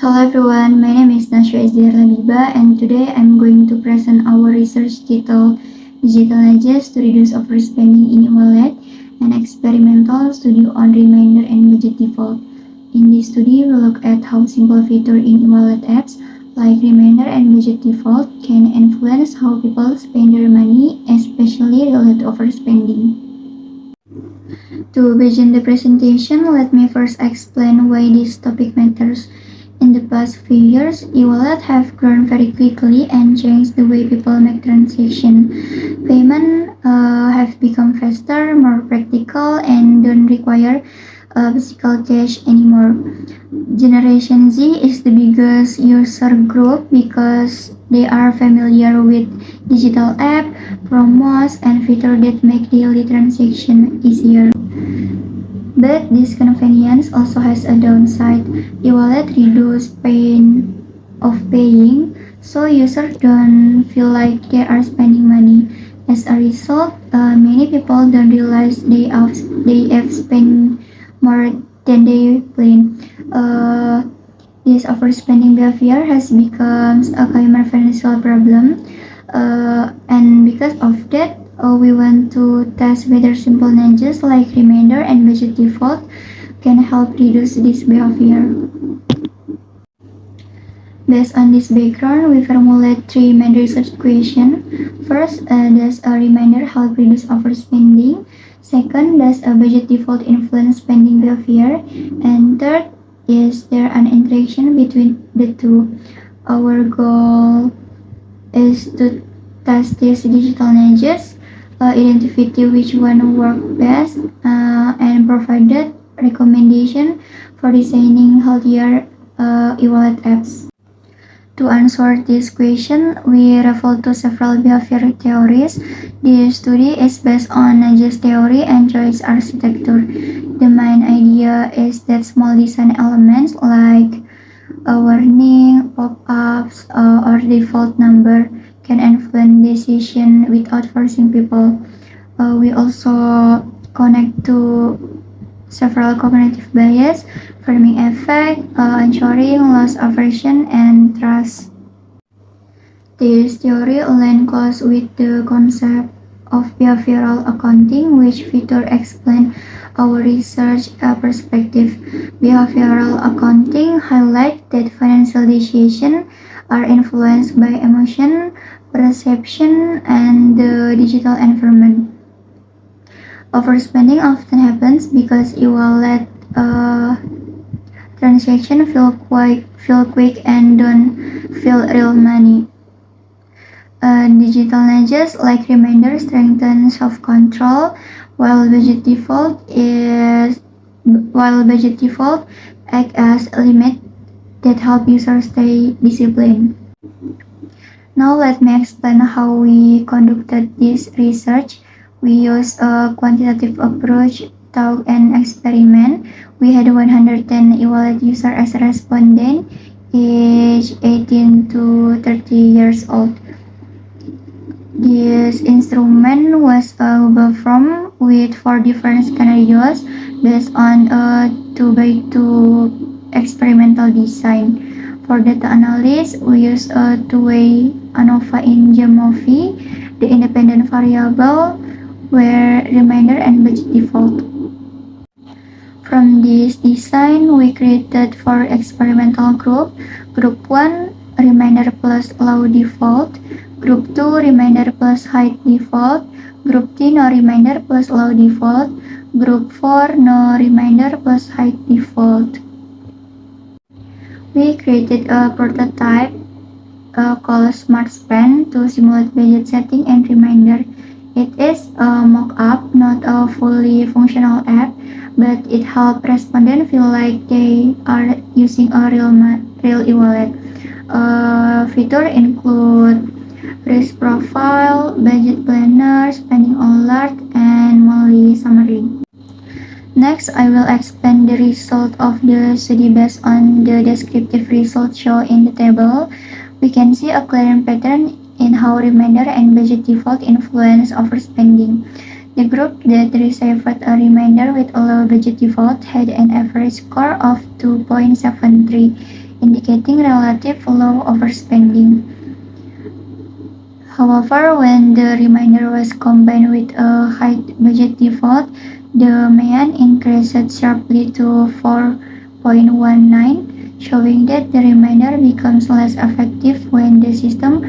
Hello everyone, my name is Nasha Izdir Labiba and today I'm going to present our research titled Digital Nudges to Reduce Overspending in e-wallet, an experimental study on reminder and budget default. In this study, we look at how simple features in e-wallet apps like reminder and budget default can influence how people spend their money, especially related to overspending. To begin the presentation, let me first explain why this topic matters. In the past few years, e-wallets have grown very quickly and changed the way people make transactions. Payments have become faster, more practical, and don't require physical cash anymore. Generation Z is the biggest user group because they are familiar with digital app, promos, and features that make daily transaction easier. But this convenience also has a downside. E-wallet reduce pain of paying, so users don't feel like they are spending money. As a result, many people don't realize they have spent more than they planned. This overspending behavior has become a common financial problem, and because of that, we want to test whether simple nudges like reminder and budget default can help reduce this behavior. Based on this background, we formulate three main research questions. First, does a reminder help reduce overspending? Second, does a budget default influence spending behavior? And third, is there an interaction between the two? Our goal is to test these digital nudges, identify which one work best, and provided recommendation for designing healthier e-wallet apps. To answer this question, we refer to several behavior theories. This study is based on nudges theory and choice architecture. The main idea is that small design elements like a warning, pop-ups, or default number can influence decision without forcing people. We also connect to several cognitive bias, framing effect, ensuring loss aversion, and trust. This theory aligns close with the concept of behavioral accounting, which further explain our research perspective. Behavioral accounting highlights that financial decisions are influenced by emotion, perception, and the digital environment. Overspending often happens because e-wallet transactions feel quick and don't feel real money. Digital nudges like reminder strengthen self-control, while budget default act as a limit that help users stay disciplined. Now let me explain how we conducted this research. We used a quantitative approach through an experiment. We had 110 e-wallet users as respondents, aged 18 to 30 years old. This instrument was a Google Form with 4 different scenarios based on a 2x2 experimental design. For data analysis, we used a two-way ANOVA in Jamovi, the independent variable where reminder and budget default. From this design, we created 4 experimental groups. Group 1, reminder plus low default. Group 2, reminder plus high default. Group 3, no reminder plus low default. Group 4, no reminder plus high default. We created a prototype called Smart Spend to simulate budget setting and reminder. It is a mock-up, not a fully functional app, but it helps respondents feel like they are using a real e-wallet. Features include risk profile, budget planner, spending alert, and monthly summary. Next, I will explain the result of the study based on the descriptive results shown in the table. We can see a clear pattern in how reminder and budget default influence overspending. The group that received a reminder with a low budget default had an average score of 2.73. indicating relative low overspending. However, when the reminder was combined with a high budget default, the MEAN increased sharply to 4.19, showing that the reminder becomes less effective when the system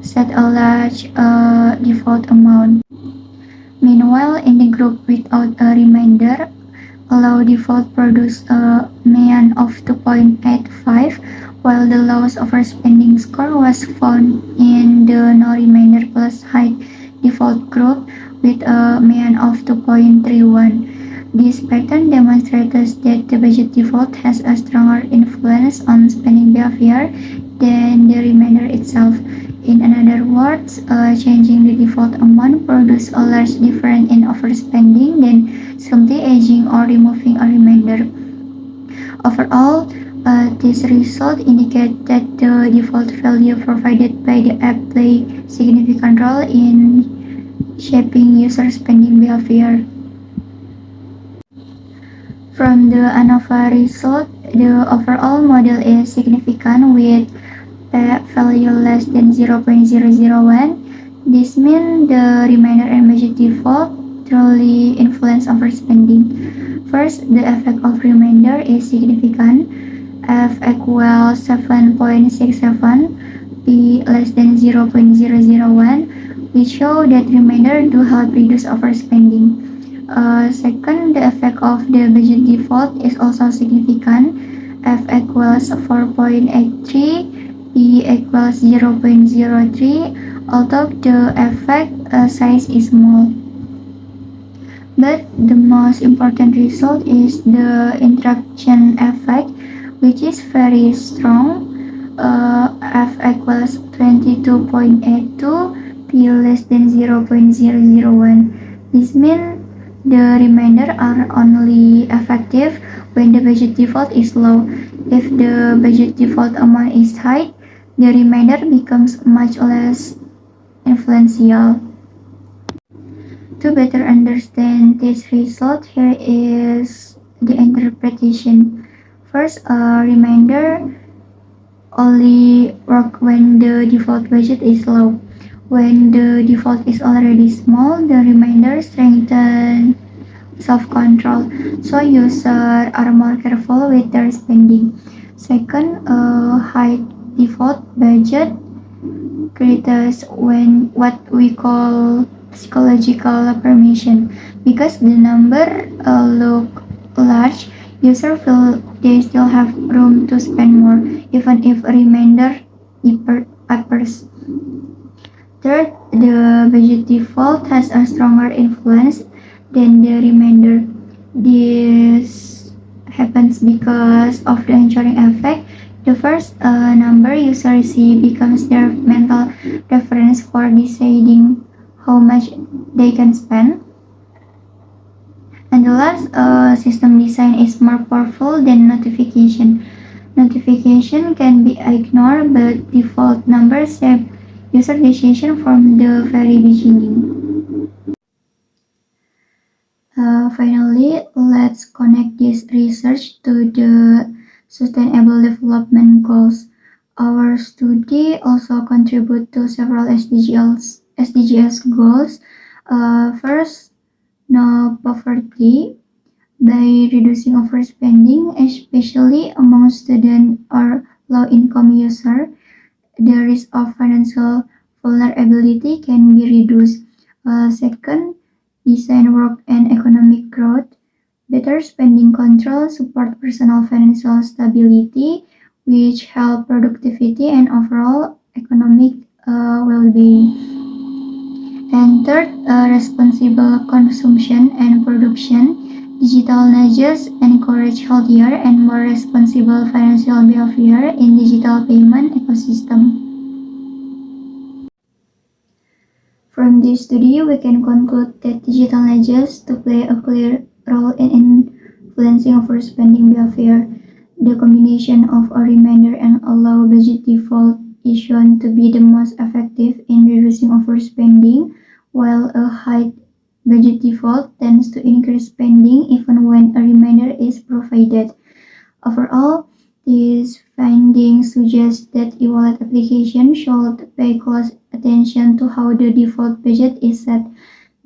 set a large default amount. Meanwhile, in the group without a reminder, allow default produced a MEAN of 2.85, while the lowest overspending score was found in the no reminder plus high default group with a MEAN of 2.31. This pattern demonstrates that the budget default has a stronger influence on spending behavior than the reminder itself. In other words, changing the default amount produces a large difference in overspending than simply aging or removing a reminder. Overall, this result indicates that the default value provided by the app play significant role in shaping user spending behavior. From the ANOVA result, the overall model is significant with value less than 0.001. This means the reminder and budget default truly influence overspending. First, the effect of reminder is significant. F equals 7.67, P less than 0.001, which show that reminder do help reduce overspending. Second, the effect of the budget default is also significant. F equals 4.83, P equals 0.03, although the effect size is small. But the most important result is the interaction effect, which is very strong. F equals 22.82, P less than 0.001. This means the remainder are only effective when the budget default is low. If the budget default amount is high, the remainder becomes much less influential. To better understand this result, here is the interpretation. First, a reminder only work when the default budget is low. When the default is already small, the reminder strengthens self-control, so users are more careful with their spending. Second, a high default budget creates when what we call psychological permission. Because the number look large, users feel they still have room to spend more, even if a reminder appears. Third, the budget default has a stronger influence than the reminder. This happens because of the anchoring effect. The first number users see becomes their mental reference for deciding how much they can spend. And the last, system design is more powerful than notification. Notification can be ignored, but default numbers shape user decision from the very beginning. Finally, let's connect this research to the Sustainable Development Goals. Our study also contributes to several SDGs goals. First, no poverty. By reducing overspending, especially among students or low-income users, the risk of financial vulnerability can be reduced. Second, design work and economic growth. Better spending control support personal financial stability, which help productivity and overall economic well-being. And third, responsible consumption and production. Digital nudges encourage healthier and more responsible financial behavior in digital payment ecosystem. From this study, we can conclude that digital nudges to play a clear role in influencing overspending behavior. The combination of a reminder and a low budget default is shown to be the most effective in reducing overspending, while a high budget default tends to increase spending even when a reminder is provided. Overall, These findings suggest that e-wallet application should pay close attention to how the default budget is set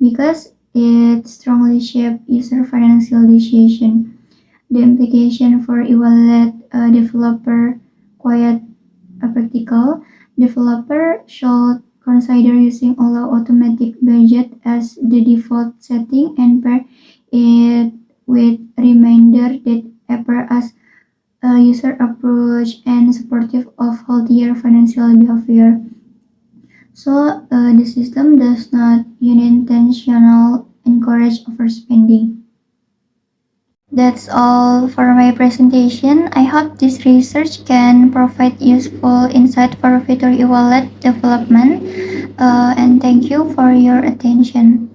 because it strongly shapes user financial decision. The implication for e-wallet developer quite practical. Developer should consider using allow automatic budget as the default setting and pair it with reminder that appear as a user approach and supportive of healthier financial behavior. So the system does not unintentional encourage overspending. That's all for my presentation. I hope this research can provide useful insight for future e-wallet development. And thank you for your attention.